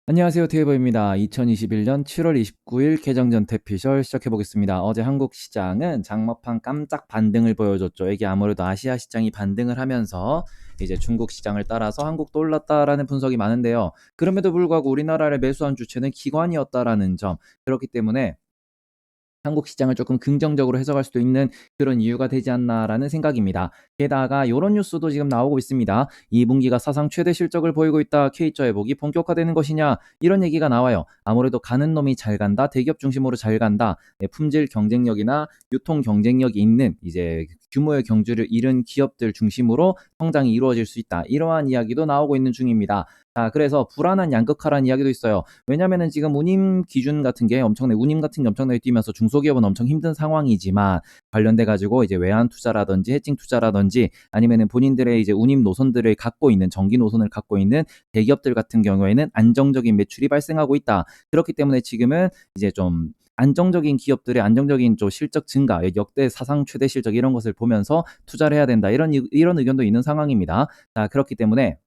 안녕하세요. 테이버입니다. 2021년 7월 29일 개정전 대피셜 시작해 보겠습니다. 어제 한국 시장은 장마판 깜짝 반등을 보여줬죠. 이게 아무래도 아시아 시장이 반등을 하면서 이제 중국 시장을 따라서 한국도 올랐다라는 분석이 많은데요. 그럼에도 불구하고 우리나라를 매수한 주체는 기관이었다라는 점. 그렇기 때문에 한국 시장을 조금 긍정적으로 해석할 수도 있는 그런 이유가 되지 않나라는 생각입니다. 게다가 요런 뉴스도 지금 나오고 있습니다. 2분기가 사상 최대 실적을 보이고 있다. K자 회복이 본격화되는 것이냐? 이런 얘기가 나와요. 아무래도 가는 놈이 잘 간다. 대기업 중심으로 잘 간다. 품질 경쟁력이나 유통 경쟁력이 있는 이제 규모의 경주를 잃은 기업들 중심으로 성장이 이루어질 수 있다. 이러한 이야기도 나오고 있는 중입니다. 그래서 불안한 양극화라는 이야기도 있어요. 왜냐면은 지금 운임 기준 같은 게 운임 같은 게 엄청나게 뛰면서 중소기업은 엄청 힘든 상황이지만 관련돼 가지고 이제 외환 투자라든지 해칭 투자라든지 아니면은 본인들의 이제 운임 노선들을 갖고 있는 정기 노선을 갖고 있는 대기업들 같은 경우에는 안정적인 매출이 발생하고 있다. 그렇기 때문에 지금은 이제 좀 안정적인 기업들의 안정적인 좀 실적 증가, 역대 사상 최대 실적 이런 것을 보면서 투자를 해야 된다. 이런 의견도 있는 상황입니다. 그렇기 때문에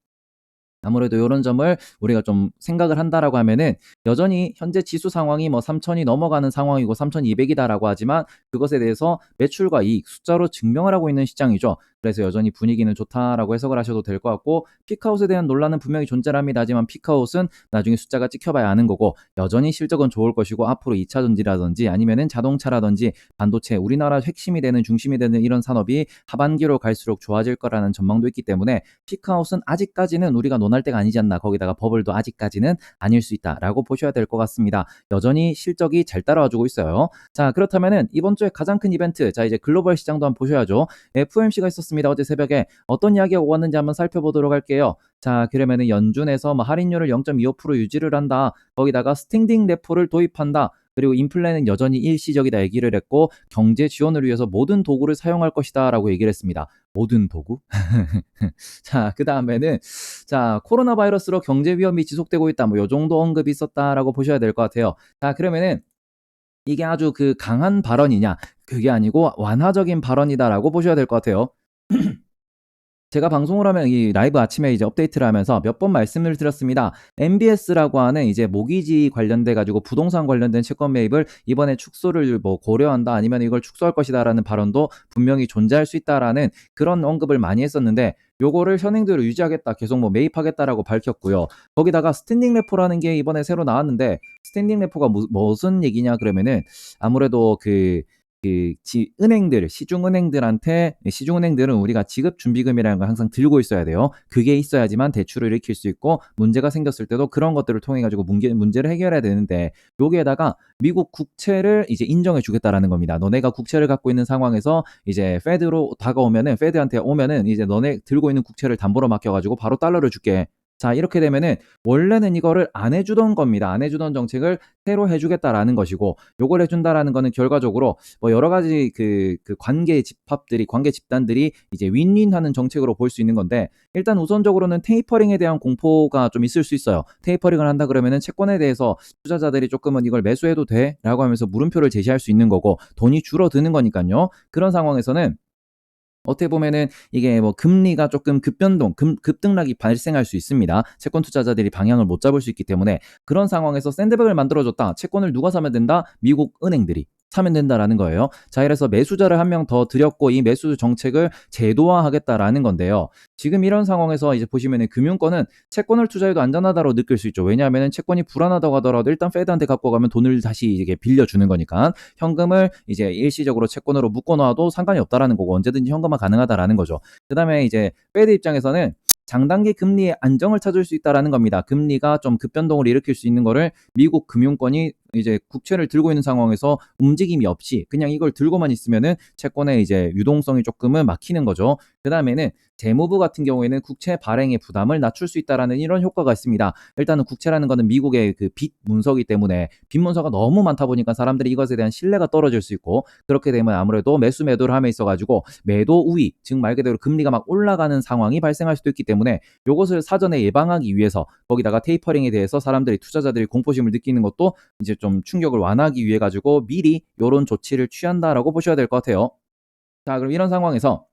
아무래도 요런 점을 우리가 좀 생각을 한다라고 하면은 여전히 현재 지수 상황이 뭐 3,000이 넘어가는 상황이고 3,200이다라고 하지만 그것에 대해서 매출과 이익 숫자로 증명을 하고 있는 시장이죠. 그래서 여전히 분위기는 좋다라고 해석을 하셔도 될 것 같고 피크아웃에 대한 논란은 분명히 존재를 합니다. 하지만 피크아웃은 나중에 숫자가 찍혀봐야 아는 거고 여전히 실적은 좋을 것이고 앞으로 2차 전지라든지 아니면은 자동차라든지 반도체 우리나라 핵심이 되는 중심이 되는 이런 산업이 하반기로 갈수록 좋아질 거라는 전망도 있기 때문에 피크아웃은 아직까지는 우리가 논할 때가 아니지 않나. 거기다가 버블도 아직까지는 아닐 수 있다라고 보셔야 될 것 같습니다. 여전히 실적이 잘 따라와주고 있어요. 그렇다면은 이번 주에 가장 큰 이벤트, 이제 글로벌 시장도 한번 보셔야죠. FOMC가 있었습니다. 어제 새벽에 어떤 이야기가 오갔는지 한번 살펴보도록 할게요. 그러면은 연준에서 뭐 할인율을 0.25% 유지를 한다. 거기다가 스탠딩 레포를 도입한다. 그리고 인플레는 여전히 일시적이다 얘기를 했고 경제 지원을 위해서 모든 도구를 사용할 것이다라고 얘기를 했습니다. 모든 도구? 그다음에는 코로나 바이러스로 경제 위험이 지속되고 있다. 뭐 요 정도 언급이 있었다라고 보셔야 될 것 같아요. 그러면은 이게 아주 강한 발언이냐? 그게 아니고 완화적인 발언이다라고 보셔야 될 것 같아요. 제가 방송을 하면 이 라이브 아침에 이제 업데이트를 하면서 몇 번 말씀을 드렸습니다. MBS라고 하는 이제 모기지 관련돼 가지고 부동산 관련된 채권 매입을 이번에 축소를 뭐 고려한다 아니면 이걸 축소할 것이다라는 발언도 분명히 존재할 수 있다라는 그런 언급을 많이 했었는데 요거를 현행대로 유지하겠다. 계속 뭐 매입하겠다라고 밝혔고요. 거기다가 스탠딩 레포라는 게 이번에 새로 나왔는데 스탠딩 레포가 무슨 얘기냐 그러면은 아무래도 은행들, 시중은행들은 우리가 지급준비금이라는 걸 항상 들고 있어야 돼요. 그게 있어야지만 대출을 일으킬 수 있고 문제가 생겼을 때도 그런 것들을 통해 가지고 문제를 해결해야 되는데 여기에다가 미국 국채를 이제 인정해 주겠다라는 겁니다. 너네가 국채를 갖고 있는 상황에서 이제 페드한테 오면은 이제 너네 들고 있는 국채를 담보로 맡겨 가지고 바로 달러를 줄게. 이렇게 되면은 원래는 이거를 안 해주던 겁니다. 안 해주던 정책을 새로 해주겠다라는 것이고, 요걸 해준다라는 거는 결과적으로 뭐 여러 가지 관계 집단들이 이제 윈윈하는 정책으로 볼 수 있는 건데, 일단 우선적으로는 테이퍼링에 대한 공포가 좀 있을 수 있어요. 테이퍼링을 한다 그러면은 채권에 대해서 투자자들이 조금은 이걸 매수해도 돼? 라고 하면서 물음표를 제시할 수 있는 거고, 돈이 줄어드는 거니까요. 그런 상황에서는 어떻게 보면은 이게 뭐 금리가 조금 급등락이 발생할 수 있습니다. 채권 투자자들이 방향을 못 잡을 수 있기 때문에 그런 상황에서 샌드백을 만들어줬다. 채권을 누가 사면 된다? 미국 은행들이 사면 된다라는 거예요. 이래서 매수자를 한 명 더 들였고 이 매수 정책을 제도화하겠다라는 건데요. 지금 이런 상황에서 이제 보시면은 금융권은 채권을 투자해도 안전하다고 느낄 수 있죠. 왜냐하면은 채권이 불안하다고 하더라도 일단 페드한테 갖고 가면 돈을 다시 이게 빌려주는 거니까 현금을 이제 일시적으로 채권으로 묶어놔도 상관이 없다라는 거고 언제든지 현금화 가능하다라는 거죠. 그다음에 이제 페드 입장에서는 장단기 금리의 안정을 찾을 수 있다라는 겁니다. 금리가 좀 급변동을 일으킬 수 있는 거를 미국 금융권이 이제 국채를 들고 있는 상황에서 움직임이 없이 그냥 이걸 들고만 있으면은 채권의 이제 유동성이 조금은 막히는 거죠. 그다음에는 재무부 같은 경우에는 국채 발행의 부담을 낮출 수 있다라는 이런 효과가 있습니다. 일단은 국채라는 거는 미국의 빚 문서기 때문에 빚 문서가 너무 많다 보니까 사람들이 이것에 대한 신뢰가 떨어질 수 있고 그렇게 되면 아무래도 매도를 함에 있어 가지고 매도 우위, 즉 말 그대로 금리가 막 올라가는 상황이 발생할 수도 있기 때문에 이것을 사전에 예방하기 위해서 거기다가 테이퍼링에 대해서 투자자들이 공포심을 느끼는 것도 이제 좀 충격을 완화하기 위해 가지고 미리 이런 조치를 취한다라고 보셔야 될 것 같아요. 그럼 이런 상황에서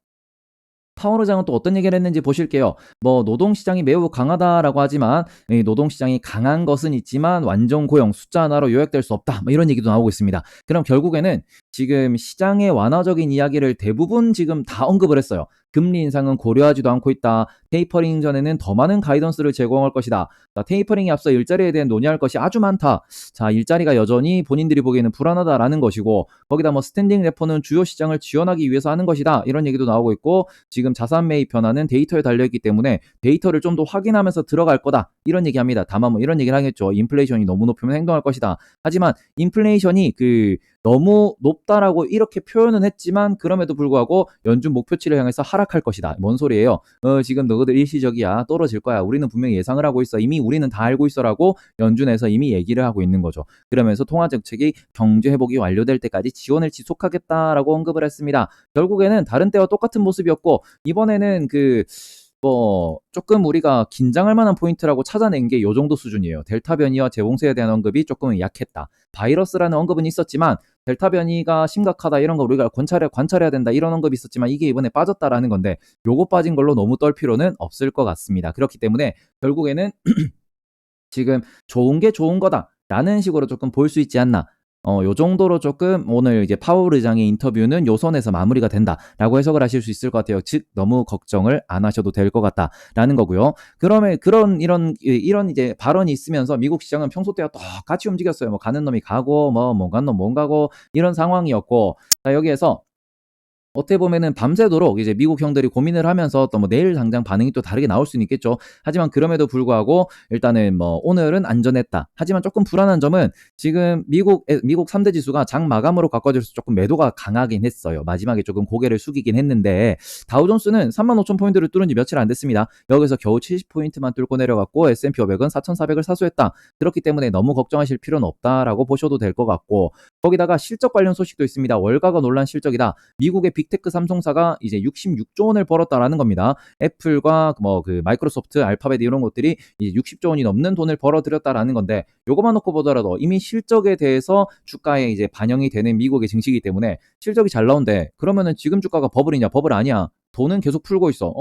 파월 의장은 또 어떤 얘기를 했는지 보실게요. 뭐 노동시장이 매우 강하다라고 하지만 이 노동시장이 강한 것은 있지만 완전 고용 숫자 하나로 요약될 수 없다. 뭐 이런 얘기도 나오고 있습니다. 그럼 결국에는 지금 시장의 완화적인 이야기를 대부분 지금 다 언급을 했어요. 금리 인상은 고려하지도 않고 있다. 테이퍼링 전에는 더 많은 가이던스를 제공할 것이다. 자, 테이퍼링에 앞서 일자리에 대한 논의할 것이 아주 많다. 자, 일자리가 여전히 본인들이 보기에는 불안하다라는 것이고 거기다 뭐 스탠딩 레포는 주요 시장을 지원하기 위해서 하는 것이다. 이런 얘기도 나오고 있고 지금 자산 매입 변화는 데이터에 달려있기 때문에 데이터를 좀 더 확인하면서 들어갈 거다. 이런 얘기합니다. 다만 뭐 이런 얘기를 하겠죠. 인플레이션이 너무 높으면 행동할 것이다. 하지만 인플레이션이 너무 높다라고 이렇게 표현은 했지만 그럼에도 불구하고 연준 목표치를 향해서 하락할 것이다. 뭔 소리예요? 지금 너희들 일시적이야. 떨어질 거야. 우리는 분명히 예상을 하고 있어. 이미 우리는 다 알고 있어라고 연준에서 이미 얘기를 하고 있는 거죠. 그러면서 통화정책이 경제 회복이 완료될 때까지 지원을 지속하겠다라고 언급을 했습니다. 결국에는 다른 때와 똑같은 모습이었고 이번에는 조금 우리가 긴장할 만한 포인트라고 찾아낸 게 요 정도 수준이에요. 델타 변이와 재봉쇄에 대한 언급이 조금 약했다. 바이러스라는 언급은 있었지만 델타 변이가 심각하다 이런 거 우리가 관찰해야 된다 이런 언급이 있었지만 이게 이번에 빠졌다라는 건데 요거 빠진 걸로 너무 떨 필요는 없을 것 같습니다. 그렇기 때문에 결국에는 지금 좋은 게 좋은 거다라는 식으로 조금 볼 수 있지 않나. 요 정도로 조금 오늘 이제 파월 의장의 인터뷰는 요 선에서 마무리가 된다라고 해석을 하실 수 있을 것 같아요. 즉 너무 걱정을 안 하셔도 될 것 같다라는 거고요. 그러면 이런 이제 발언이 있으면서 미국 시장은 평소 때와 똑같이 움직였어요. 뭐 가는 놈이 가고 뭐 못 간 놈 못 가고 이런 상황이었고 자 여기에서 어떻게 보면은 밤새도록 이제 미국 형들이 고민을 하면서 또 뭐 내일 당장 반응이 또 다르게 나올 수는 있겠죠. 하지만 그럼에도 불구하고 일단은 뭐 오늘은 안전했다. 하지만 조금 불안한 점은 지금 미국 3대 지수가 장 마감으로 가까워져서 조금 매도가 강하긴 했어요. 마지막에 조금 고개를 숙이긴 했는데 다우존스는 35,000포인트를 뚫은 지 며칠 안 됐습니다. 여기서 겨우 70포인트만 뚫고 내려갔고 S&P 500은 4,400을 사수했다. 그렇기 때문에 너무 걱정하실 필요는 없다라고 보셔도 될 것 같고 거기다가 실적 관련 소식도 있습니다. 월가가 놀란 실적이다. 미국의 빅테크 삼성사가 이제 66조 원을 벌었다라는 겁니다. 애플과 마이크로소프트, 알파벳 이런 것들이 이제 60조 원이 넘는 돈을 벌어들였다라는 건데 요거만 놓고 보더라도 이미 실적에 대해서 주가에 이제 반영이 되는 미국의 증시이기 때문에 실적이 잘 나온대. 그러면은 지금 주가가 버블이냐? 버블 아니야. 돈은 계속 풀고 있어.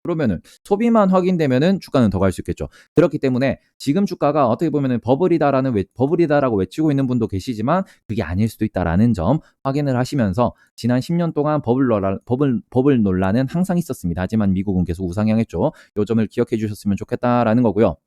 그러면은 소비만 확인되면은 주가는 더 갈 수 있겠죠. 그렇기 때문에 지금 주가가 어떻게 보면은 버블이다라고 외치고 있는 분도 계시지만 그게 아닐 수도 있다라는 점 확인을 하시면서 지난 10년 동안 버블 논란은 항상 있었습니다. 하지만 미국은 계속 우상향했죠. 요 점을 기억해 주셨으면 좋겠다라는 거고요.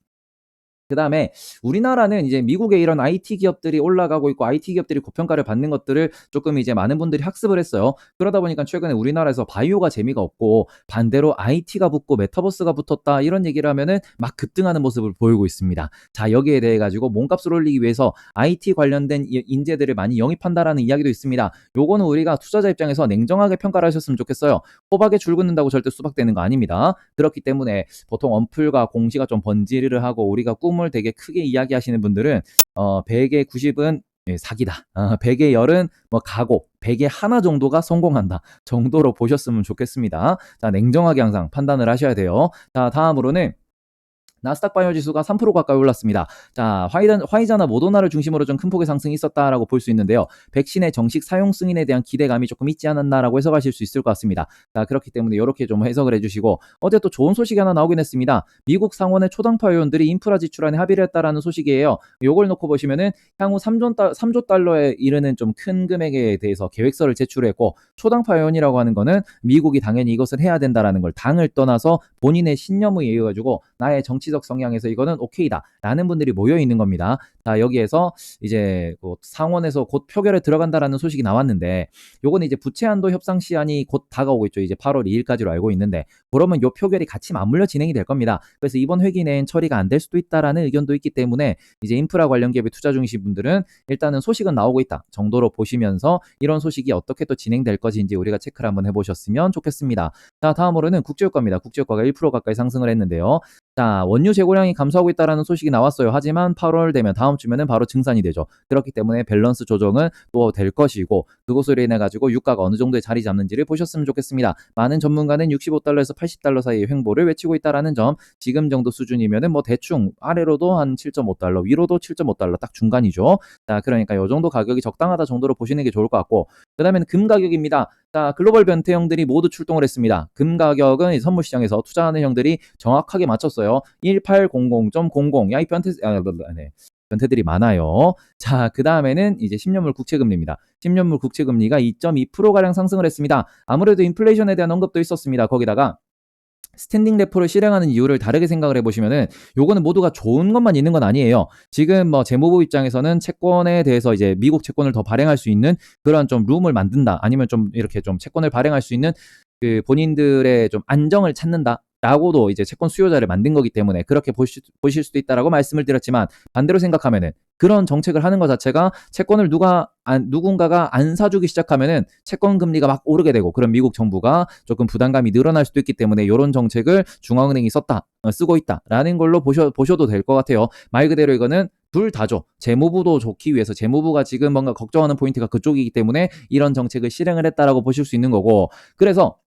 그다음에 우리나라는 이제 미국의 이런 IT 기업들이 올라가고 있고 IT 기업들이 고평가를 받는 것들을 조금 이제 많은 분들이 학습을 했어요. 그러다 보니까 최근에 우리나라에서 바이오가 재미가 없고 반대로 IT가 붙고 메타버스가 붙었다 이런 얘기를 하면은 막 급등하는 모습을 보이고 있습니다. 자, 여기에 대해 가지고 몸값을 올리기 위해서 IT 관련된 인재들을 많이 영입한다라는 이야기도 있습니다. 요거는 우리가 투자자 입장에서 냉정하게 평가를 하셨으면 좋겠어요. 호박에 줄 긋는다고 절대 수박되는 거 아닙니다. 그렇기 때문에 보통 언플과 공시가 좀 번지르르 하고 우리가 꿈을 되게 크게 이야기하시는 분들은 100에 90은 사기다. 100에 10은 뭐 가고 100에 하나 정도가 성공한다. 정도로 보셨으면 좋겠습니다. 자, 냉정하게 항상 판단을 하셔야 돼요. 자, 다음으로는 나스닥 바이오 지수가 3% 가까이 올랐습니다. 자, 화이자나 모더나를 중심으로 좀 큰 폭의 상승이 있었다라고 볼 수 있는데요. 백신의 정식 사용 승인에 대한 기대감이 조금 있지 않았나라고 해석하실 수 있을 것 같습니다. 자, 그렇기 때문에 이렇게 좀 해석을 해주시고 어제 또 좋은 소식이 하나 나오긴 했습니다. 미국 상원의 초당파 의원들이 인프라 지출안에 합의를 했다라는 소식이에요. 요걸 놓고 보시면은 향후 3조 달러에 이르는 좀 큰 금액에 대해서 계획서를 제출했고 초당파 의원이라고 하는 거는 미국이 당연히 이것을 해야 된다라는 걸 당을 떠나서 본인의 신념에 의해 가지고 나의 정치적 성향에서 이거는 오케이다 라는 분들이 모여 있는 겁니다. 자, 여기에서 이제 상원에서 곧 표결에 들어간다라는 소식이 나왔는데 요거는 이제 부채한도 협상 시한이 곧 다가오고 있죠. 이제 8월 2일까지로 알고 있는데 그러면 요 표결이 같이 맞물려 진행이 될 겁니다. 그래서 이번 회기 내엔 처리가 안 될 수도 있다라는 의견도 있기 때문에 이제 인프라 관련 기업에 투자 중이신 분들은 일단은 소식은 나오고 있다 정도로 보시면서 이런 소식이 어떻게 또 진행될 것인지 우리가 체크를 한번 해보셨으면 좋겠습니다. 자, 다음으로는 국제유가입니다. 국제유가가 1% 가까이 상승을 했는데요. 자, 원유 재고량이 감소하고 있다는 소식이 나왔어요. 하지만 8월 되면 다음 주면은 바로 증산이 되죠. 그렇기 때문에 밸런스 조정은 또 될 것이고 그것으로 인해 가지고 유가가 어느 정도에 자리 잡는지를 보셨으면 좋겠습니다. 많은 전문가는 65달러에서 80달러 사이의 횡보를 외치고 있다라는 점, 지금 정도 수준이면은 뭐 대충 아래로도 한 7.5달러, 위로도 7.5달러 딱 중간이죠. 자, 그러니까 이 정도 가격이 적당하다 정도로 보시는 게 좋을 것 같고 그 다음에는 금 가격입니다. 자, 글로벌 변태 형들이 모두 출동을 했습니다. 금 가격은 선물 시장에서 투자하는 형들이 정확하게 맞췄어요. 1800.00. 야, 이 변태, 네. 변태들이 많아요. 자, 그 다음에는 이제 10년물 국채금리입니다. 10년물 국채금리가 2.2%가량 상승을 했습니다. 아무래도 인플레이션에 대한 언급도 있었습니다. 거기다가 스탠딩 레포를 실행하는 이유를 다르게 생각을 해보시면은 요거는 모두가 좋은 것만 있는 건 아니에요. 지금 뭐 재무부 입장에서는 채권에 대해서 이제 미국 채권을 더 발행할 수 있는 그런 좀 룸을 만든다. 아니면 좀 이렇게 좀 채권을 발행할 수 있는 그 본인들의 좀 안정을 찾는다. 라고도 이제 채권 수요자를 만든 거기 때문에 그렇게 보실 수도 있다라고 말씀을 드렸지만 반대로 생각하면은 그런 정책을 하는 것 자체가 채권을 누군가가 안 사주기 시작하면은 채권 금리가 막 오르게 되고 그런 미국 정부가 조금 부담감이 늘어날 수도 있기 때문에 이런 정책을 중앙은행이 쓰고 있다라는 걸로 보셔도 될 것 같아요. 말 그대로 이거는 둘 다죠. 재무부도 좋기 위해서 재무부가 지금 뭔가 걱정하는 포인트가 그쪽이기 때문에 이런 정책을 실행을 했다라고 보실 수 있는 거고 그래서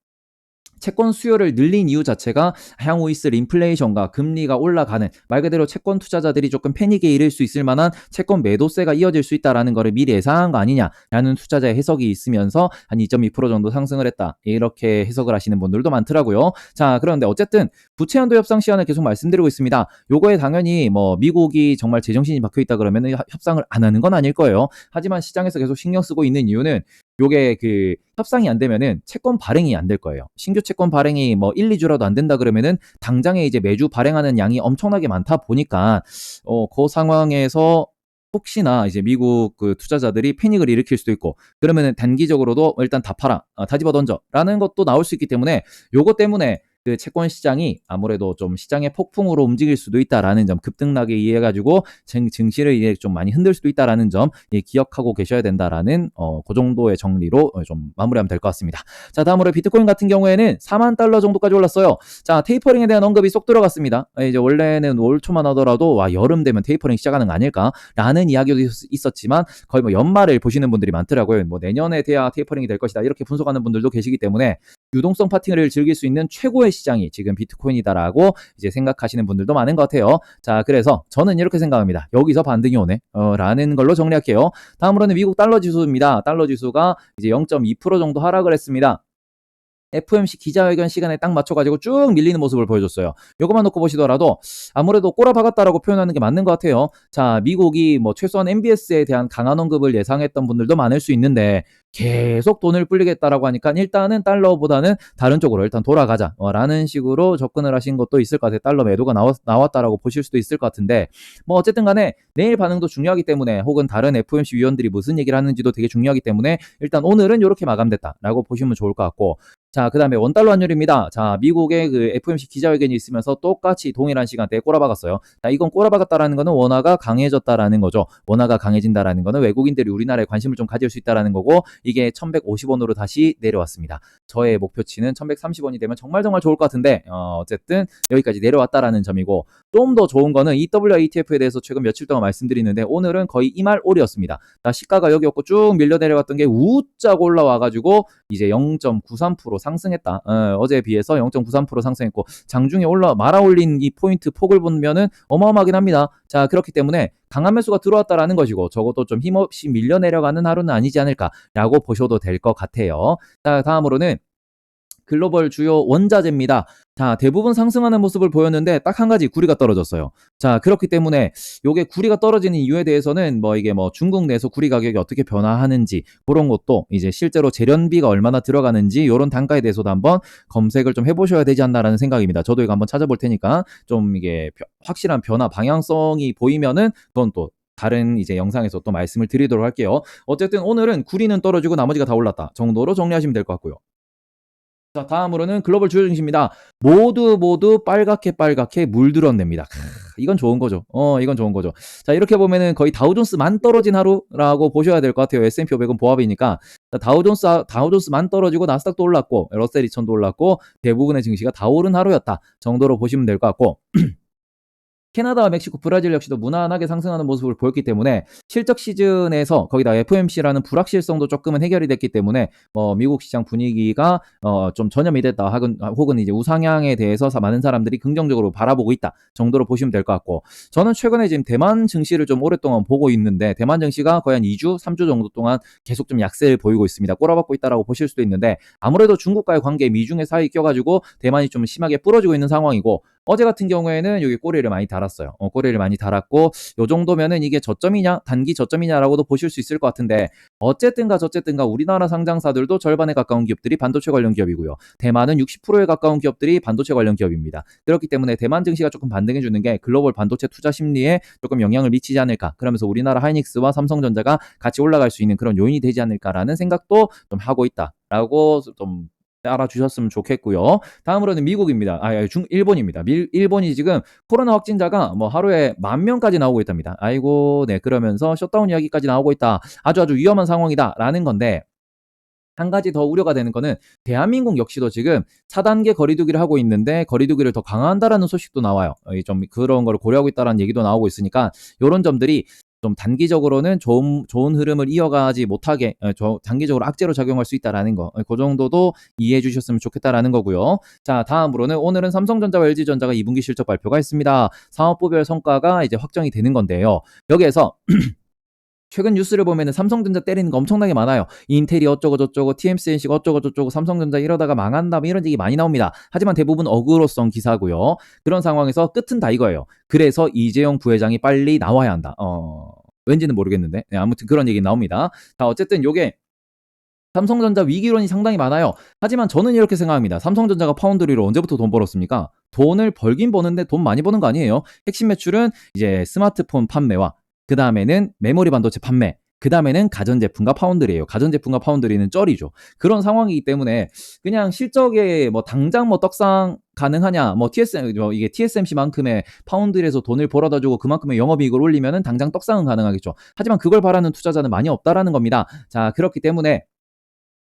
채권 수요를 늘린 이유 자체가 향후 있을 인플레이션과 금리가 올라가는 말 그대로 채권 투자자들이 조금 패닉에 이를 수 있을 만한 채권 매도세가 이어질 수 있다라는 것을 미리 예상한 거 아니냐라는 투자자의 해석이 있으면서 한 2.2% 정도 상승을 했다. 이렇게 해석을 하시는 분들도 많더라고요. 자, 그런데 어쨌든 부채 한도 협상 시한을 계속 말씀드리고 있습니다. 요거에 당연히 뭐 미국이 정말 제정신이 박혀 있다 그러면 협상을 안 하는 건 아닐 거예요. 하지만 시장에서 계속 신경 쓰고 있는 이유는 요게 그 협상이 안 되면은 채권 발행이 안 될 거예요. 신규 채권 발행이 뭐 1, 2주라도 안 된다 그러면은 당장에 이제 매주 발행하는 양이 엄청나게 많다 보니까 그 상황에서 혹시나 이제 미국 그 투자자들이 패닉을 일으킬 수도 있고 그러면은 단기적으로도 일단 다 팔아 다 집어 던져라는 것도 나올 수 있기 때문에 요거 때문에 그 채권 시장이 아무래도 좀 시장의 폭풍으로 움직일 수도 있다라는 점 급등락에 의해 가지고 증시를 이제 좀 많이 흔들 수도 있다라는 점 기억하고 계셔야 된다라는 그 정도의 정리로 좀 마무리하면 될 것 같습니다. 자, 다음으로 비트코인 같은 경우에는 4만 달러 정도까지 올랐어요. 자, 테이퍼링에 대한 언급이 쏙 들어갔습니다. 이제 원래는 올 초만 하더라도 와 여름 되면 테이퍼링 시작하는 거 아닐까라는 이야기도 있었지만 거의 뭐 연말을 보시는 분들이 많더라고요. 뭐 내년에 돼야 테이퍼링이 될 것이다 이렇게 분석하는 분들도 계시기 때문에 유동성 파팅을 즐길 수 있는 최고의 시장이 지금 비트코인이다라고 이제 생각하시는 분들도 많은 것 같아요. 자, 그래서 저는 이렇게 생각합니다. 여기서 반등이 오네. 라는 걸로 정리할게요. 다음으로는 미국 달러 지수입니다. 달러 지수가 이제 0.2% 정도 하락을 했습니다. FOMC 기자회견 시간에 딱 맞춰가지고 쭉 밀리는 모습을 보여줬어요. 요것만 놓고 보시더라도 아무래도 꼬라박았다라고 표현하는 게 맞는 것 같아요. 자, 미국이 뭐 최소한 MBS에 대한 강한 언급을 예상했던 분들도 많을 수 있는데 계속 돈을 불리겠다라고 하니까 일단은 달러보다는 다른 쪽으로 일단 돌아가자 라는 식으로 접근을 하신 것도 있을 것 같아요. 달러 매도가 나왔다라고 보실 수도 있을 것 같은데 뭐 어쨌든 간에 내일 반응도 중요하기 때문에 혹은 다른 FOMC 위원들이 무슨 얘기를 하는지도 되게 중요하기 때문에 일단 오늘은 이렇게 마감됐다라고 보시면 좋을 것 같고 자, 그 다음에 원달러 환율입니다. 자, 미국의 그 FOMC 기자회견이 있으면서 똑같이 동일한 시간대에 꼬라박았어요. 자, 이건 꼬라박았다라는 거는 원화가 강해졌다라는 거죠. 원화가 강해진다라는 거는 외국인들이 우리나라에 관심을 좀 가질 수 있다라는 거고 이게 1150원으로 다시 내려왔습니다. 저의 목표치는 1130원이 되면 정말 좋을 것 같은데 어쨌든 여기까지 내려왔다라는 점이고 좀 더 좋은 거는 EWR ETF에 대해서 최근 며칠 동안 말씀드리는데 오늘은 거의 이말올이었습니다. 자, 시가가 여기였고 쭉 밀려 내려갔던 게 우짝 올라와가지고 이제 0.93% 상승했다. 어제에 비해서 0.93% 상승했고 장중에 말아올린 이 포인트 폭을 보면은 어마어마하긴 합니다. 자, 그렇기 때문에 강한 매수가 들어왔다라는 것이고 적어도 좀 힘없이 밀려 내려가는 하루는 아니지 않을까라고 보셔도 될 것 같아요. 자, 다음으로는 글로벌 주요 원자재입니다. 자, 대부분 상승하는 모습을 보였는데 딱 한 가지 구리가 떨어졌어요. 자, 그렇기 때문에 요게 구리가 떨어지는 이유에 대해서는 뭐 이게 뭐 중국 내에서 구리 가격이 어떻게 변화하는지 그런 것도 이제 실제로 재련비가 얼마나 들어가는지 이런 단가에 대해서도 한번 검색을 좀 해보셔야 되지 않나라는 생각입니다. 저도 이거 한번 찾아볼 테니까 좀 이게 확실한 변화 방향성이 보이면은 그건 또 다른 이제 영상에서 또 말씀을 드리도록 할게요. 어쨌든 오늘은 구리는 떨어지고 나머지가 다 올랐다 정도로 정리하시면 될 것 같고요. 자, 다음으로는 글로벌 주요 증시입니다. 모두 빨갛게 물들었냅니다. 이건 좋은 거죠. 이건 좋은 거죠. 자, 이렇게 보면은 거의 다우존스만 떨어진 하루라고 보셔야 될 것 같아요. S&P 500은 보합이니까. 자, 다우존스만 떨어지고 나스닥도 올랐고 러셀 2000도 올랐고 대부분의 증시가 다 오른 하루였다 정도로 보시면 될 것 같고 캐나다와 멕시코, 브라질 역시도 무난하게 상승하는 모습을 보였기 때문에 실적 시즌에서 거기다 FOMC라는 불확실성도 조금은 해결이 됐기 때문에 미국 시장 분위기가 좀 전염이 됐다 혹은 이제 우상향에 대해서 많은 사람들이 긍정적으로 바라보고 있다 정도로 보시면 될 것 같고, 저는 최근에 지금 대만 증시를 좀 오랫동안 보고 있는데 대만 증시가 거의 한 2주, 3주 정도 동안 계속 좀 약세를 보이고 있습니다. 꼬라박고 있다라고 보실 수도 있는데, 아무래도 중국과의 관계, 미중의 사이 껴가지고 대만이 좀 심하게 부러지고 있는 상황이고, 어제 같은 경우에는 여기 꼬리를 많이 달았어요. 꼬리를 많이 달았고, 요 정도면은 이게 저점이냐, 단기 저점이냐라고도 보실 수 있을 것 같은데, 어쨌든가 저쨌든가 우리나라 상장사들도 절반에 가까운 기업들이 반도체 관련 기업이고요. 대만은 60%에 가까운 기업들이 반도체 관련 기업입니다. 그렇기 때문에 대만 증시가 조금 반등해 주는 게 글로벌 반도체 투자 심리에 조금 영향을 미치지 않을까. 그러면서 우리나라 하이닉스와 삼성전자가 같이 올라갈 수 있는 그런 요인이 되지 않을까라는 생각도 좀 하고 있다라고 좀 알아주셨으면 좋겠고요. 다음으로는 미국입니다. 일본입니다. 일본이 지금 코로나 확진자가 뭐 하루에 10,000명까지 나오고 있답니다. 아이고, 네, 그러면서 셧다운 이야기까지 나오고 있다. 아주 위험한 상황이다라는 건데, 한 가지 더 우려가 되는 거는 대한민국 역시도 지금 4단계 거리두기를 하고 있는데 거리두기를 더 강화한다라는 소식도 나와요. 좀 그런 걸 고려하고 있다라는 얘기도 나오고 있으니까, 이런 점들이 좀 단기적으로는 좋은 흐름을 이어가지 못하게 단기적으로 악재로 작용할 수 있다라는 거, 그 정도도 이해해 주셨으면 좋겠다라는 거고요. 자, 다음으로는 오늘은 삼성전자와 LG전자가 2분기 실적 발표가 있습니다. 사업부별 성과가 이제 확정이 되는 건데요. 여기에서 최근 뉴스를 보면은 삼성전자 때리는 거 엄청나게 많아요. 인텔이 어쩌고저쩌고, TSMC가 어쩌고저쩌고, 삼성전자 이러다가 망한다, 뭐 이런 얘기 많이 나옵니다. 하지만 대부분 어그로성 기사고요. 그런 상황에서 끝은 다 이거예요. 그래서 이재용 부회장이 빨리 나와야 한다. 왠지는 모르겠는데, 네, 아무튼 그런 얘기 나옵니다. 자, 어쨌든 요게 삼성전자 위기론이 상당히 많아요. 하지만 저는 이렇게 생각합니다. 삼성전자가 파운드리로 언제부터 돈 벌었습니까? 돈을 벌긴 버는데 돈 많이 버는 거 아니에요. 핵심 매출은 이제 스마트폰 판매와 그 다음에는 메모리 반도체 판매, 그 다음에는 가전제품과 파운드리예요. 가전제품과 파운드리는 쩔이죠. 그런 상황이기 때문에 그냥 실적에 뭐 당장 뭐 떡상 가능하냐, 뭐 이게 TSMC만큼의 파운드리에서 돈을 벌어다 주고 그만큼의 영업이익을 올리면은 당장 떡상은 가능하겠죠. 하지만 그걸 바라는 투자자는 많이 없다라는 겁니다. 자, 그렇기 때문에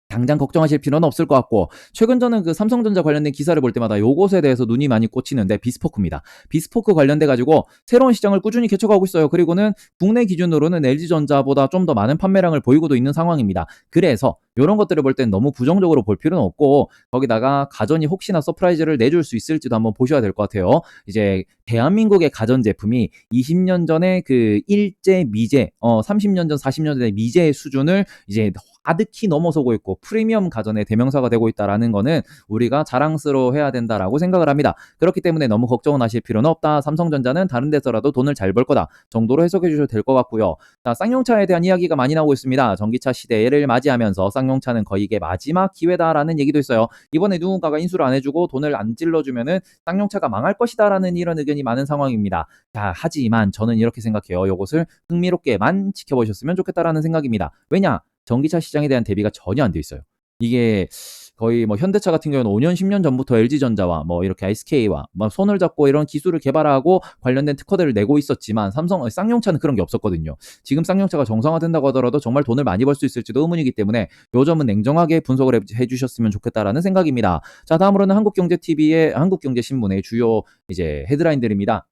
당장 걱정하실 필요는 없을 것 같고, 최근 저는 그 삼성전자 관련된 기사를 볼 때마다 요것에 대해서 눈이 많이 꽂히는데 비스포크입니다. 비스포크 관련돼 가지고 새로운 시장을 꾸준히 개척하고 있어요. 그리고는 국내 기준으로는 LG전자보다 좀 더 많은 판매량을 보이고도 있는 상황입니다. 그래서 이런 것들을 볼 땐 너무 부정적으로 볼 필요는 없고, 거기다가 가전이 혹시나 서프라이즈를 내줄 수 있을지도 한번 보셔야 될 것 같아요. 이제 대한민국의 가전 제품이 20년 전에 그 일제 미제, 30년 전, 40년 전의 미제의 수준을 이제 가득히 넘어서고 있고 프리미엄 가전의 대명사가 되고 있다라는 거는 우리가 자랑스러워해야 된다라고 생각을 합니다. 그렇기 때문에 너무 걱정은 하실 필요는 없다. 삼성전자는 다른 데서라도 돈을 잘 벌 거다 정도로 해석해 주셔도 될 것 같고요. 자, 쌍용차에 대한 이야기가 많이 나오고 있습니다. 전기차 시대를 맞이하면서 쌍용차는 거의 이게 마지막 기회다라는 얘기도 있어요. 이번에 누군가가 인수를 안 해주고 돈을 안 찔러주면은 쌍용차가 망할 것이다라는 이런 의견이 많은 상황입니다. 자, 하지만 저는 이렇게 생각해요. 이것을 흥미롭게만 지켜보셨으면 좋겠다라는 생각입니다. 왜냐? 전기차 시장에 대한 대비가 전혀 안 돼 있어요. 이게 거의 뭐 현대차 같은 경우는 5년, 10년 전부터 LG전자와 뭐 이렇게 SK와 막 손을 잡고 이런 기술을 개발하고 관련된 특허들을 내고 있었지만 쌍용차는 그런 게 없었거든요. 지금 쌍용차가 정상화된다고 하더라도 정말 돈을 많이 벌 수 있을지도 의문이기 때문에 요 점은 냉정하게 분석을 해주셨으면 좋겠다라는 생각입니다. 자, 다음으로는 한국경제신문의 주요 이제 헤드라인들입니다.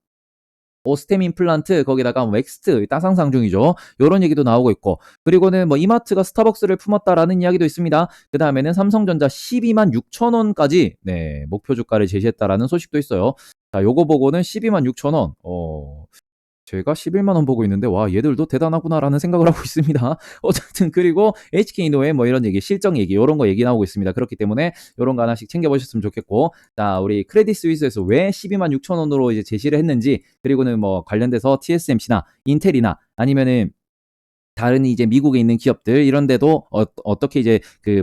오스템 임플란트, 거기다가 웩스트 따상상 중이죠. 요런 얘기도 나오고 있고, 그리고는 뭐 이마트가 스타벅스를 품었다라는 이야기도 있습니다. 그 다음에는 삼성전자 12만 6천 원까지 네, 목표 주가를 제시했다라는 소식도 있어요. 자, 요거 보고는 12만 6천 원. 제가 11만 원 보고 있는데 와, 얘들도 대단하구나라는 생각을 하고 있습니다. 어쨌든 그리고 HK노의 뭐 이런 얘기, 실적 얘기, 이런 거 얘기 나오고 있습니다. 그렇기 때문에 이런 거 하나씩 챙겨보셨으면 좋겠고, 자, 우리 크레딧 스위스에서 왜 12만 6천 원으로 이제 제시를 했는지, 그리고는 뭐 관련돼서 TSMC나 인텔이나 아니면은 다른 이제 미국에 있는 기업들 이런 데도 어떻게 이제 그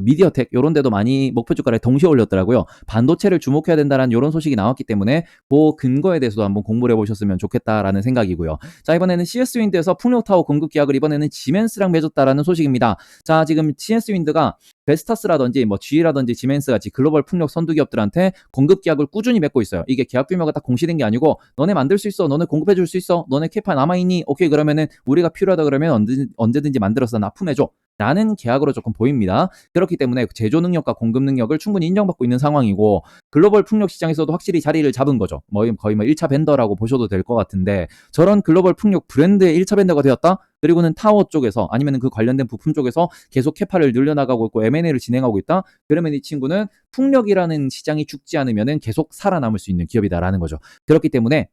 미디어텍 요런 데도 많이 목표 주가를 동시에 올렸더라고요. 반도체를 주목해야 된다라는 요런 소식이 나왔기 때문에 그 근거에 대해서도 한번 공부를 해보셨으면 좋겠다라는 생각이고요. 자, 이번에는 CS 윈드에서 풍력타워 공급 계약을 이번에는 지멘스랑 맺었다라는 소식입니다. 자, 지금 CS 윈드가 베스타스라든지 뭐 G라든지 지멘스 같이 글로벌 풍력 선두 기업들한테 공급 계약을 꾸준히 맺고 있어요. 이게 계약 규모가 딱 공시된 게 아니고 너네 만들 수 있어, 너네 공급해 줄 수 있어, 너네 캐파 남아있니? 오케이, 그러면은 우리가 필요하다 그러면 언제든지 만들어서 납품해줘 라는 계약으로 조금 보입니다. 그렇기 때문에 제조 능력과 공급 능력을 충분히 인정받고 있는 상황이고 글로벌 풍력 시장에서도 확실히 자리를 잡은 거죠. 거의 1차 벤더라고 보셔도 될 것 같은데 저런 글로벌 풍력 브랜드의 1차 벤더가 되었다? 그리고는 타워 쪽에서 아니면 그 관련된 부품 쪽에서 계속 캐파를 늘려나가고 있고 M&A를 진행하고 있다? 그러면 이 친구는 풍력이라는 시장이 죽지 않으면 계속 살아남을 수 있는 기업이다라는 거죠. 그렇기 때문에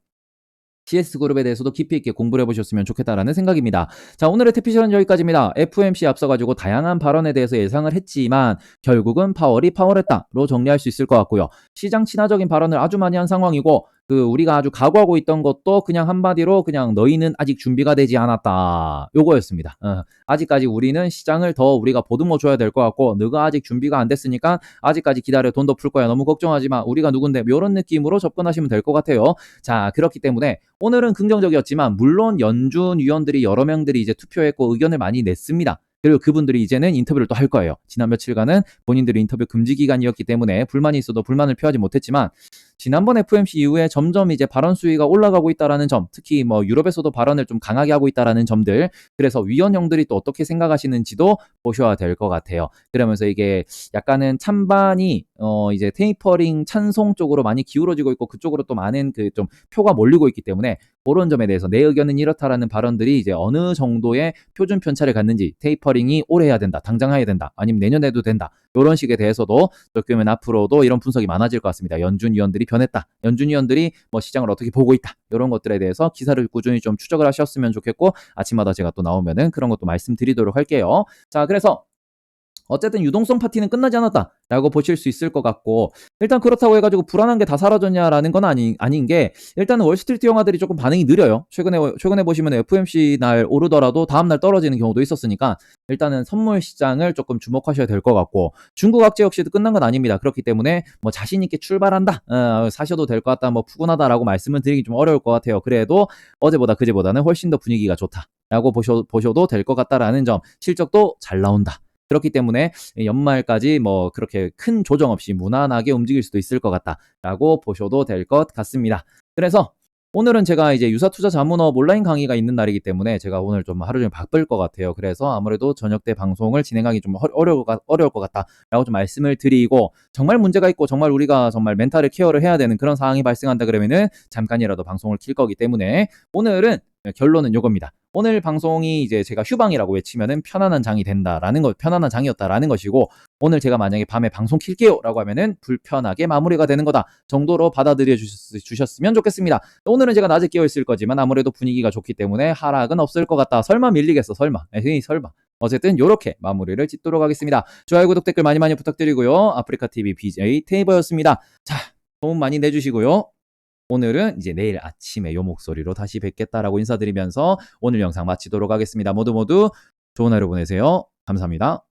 CS그룹에 대해서도 깊이 있게 공부를 해보셨으면 좋겠다라는 생각입니다. 자, 오늘의 태피셜은 여기까지입니다. FOMC 앞서가지고 다양한 발언에 대해서 예상을 했지만 결국은 파월이 파월했다로 정리할 수 있을 것 같고요. 시장 친화적인 발언을 아주 많이 한 상황이고 우리가 아주 각오하고 있던 것도 그냥 한마디로 그냥 너희는 아직 준비가 되지 않았다. 요거였습니다. 아직까지 우리는 시장을 더 우리가 보듬어 줘야 될 것 같고 너가 아직 준비가 안 됐으니까 아직까지 기다려 돈도 풀 거야. 너무 걱정하지 마. 우리가 누군데 이런 느낌으로 접근하시면 될 것 같아요. 자, 그렇기 때문에 오늘은 긍정적이었지만 물론 연준 위원들이 여러 명들이 이제 투표했고 의견을 많이 냈습니다. 그리고 그분들이 이제는 인터뷰를 또 할 거예요. 지난 며칠간은 본인들이 인터뷰 금지 기간이었기 때문에 불만이 있어도 불만을 표하지 못했지만 지난번 FOMC 이후에 점점 이제 발언 수위가 올라가고 있다라는 점, 특히 뭐 유럽에서도 발언을 좀 강하게 하고 있다라는 점들, 그래서 위원형들이 또 어떻게 생각하시는지도 보셔야 될 것 같아요. 그러면서 이게 약간은 찬반이 이제 테이퍼링 찬송 쪽으로 많이 기울어지고 있고 그쪽으로 또 많은 그 좀 표가 몰리고 있기 때문에 그런 점에 대해서 내 의견은 이렇다라는 발언들이 이제 어느 정도의 표준 편차를 갖는지 테이퍼링이 올해 해야 된다, 당장 해야 된다, 아니면 내년에 해도 된다. 이런 식에 대해서도 조금은 앞으로도 이런 분석이 많아질 것 같습니다. 연준 위원들이 변했다. 연준 위원들이 뭐 시장을 어떻게 보고 있다. 이런 것들에 대해서 기사를 꾸준히 좀 추적을 하셨으면 좋겠고 아침마다 제가 또 나오면은 그런 것도 말씀드리도록 할게요. 자, 그래서 어쨌든 유동성 파티는 끝나지 않았다라고 보실 수 있을 것 같고 일단 그렇다고 해가지고 불안한 게 다 사라졌냐라는 건 아닌 게 일단은 월스트리트 영화들이 조금 반응이 느려요. 최근에 보시면 FOMC 날 오르더라도 다음 날 떨어지는 경우도 있었으니까 일단은 선물 시장을 조금 주목하셔야 될 것 같고 중국 악재 역시도 끝난 건 아닙니다. 그렇기 때문에 뭐 자신 있게 출발한다, 사셔도 될 것 같다, 뭐 푸근하다라고 말씀을 드리기 좀 어려울 것 같아요. 그래도 어제보다 그제보다는 훨씬 더 분위기가 좋다라고 보셔도 될 것 같다라는 점, 실적도 잘 나온다. 그렇기 때문에 연말까지 뭐 그렇게 큰 조정 없이 무난하게 움직일 수도 있을 것 같다라고 보셔도 될 것 같습니다. 그래서 오늘은 제가 이제 유사투자 자문업 온라인 강의가 있는 날이기 때문에 제가 오늘 좀 하루 종일 바쁠 것 같아요. 그래서 아무래도 저녁 때 방송을 진행하기 좀 어려울 것 같다라고 좀 말씀을 드리고 정말 문제가 있고 정말 우리가 정말 멘탈을 케어를 해야 되는 그런 상황이 발생한다 그러면은 잠깐이라도 방송을 킬 거기 때문에 오늘은 결론은 요겁니다. 오늘 방송이 이제 제가 휴방이라고 외치면은 편안한 장이었다라는 것이고 오늘 제가 만약에 밤에 방송 킬게요 라고 하면은 불편하게 마무리가 되는 거다 정도로 받아들여 주셨으면 좋겠습니다. 오늘은 제가 낮에 깨어있을 거지만 아무래도 분위기가 좋기 때문에 하락은 없을 것 같다. 설마 밀리겠어, 설마. 설마. 어쨌든 요렇게 마무리를 짓도록 하겠습니다. 좋아요, 구독, 댓글 많이 부탁드리고요. 아프리카TV BJ 테이버였습니다. 자, 도움 많이 내주시고요. 오늘은 이제 내일 아침에 요 목소리로 다시 뵙겠다라고 인사드리면서 오늘 영상 마치도록 하겠습니다. 모두 좋은 하루 보내세요. 감사합니다.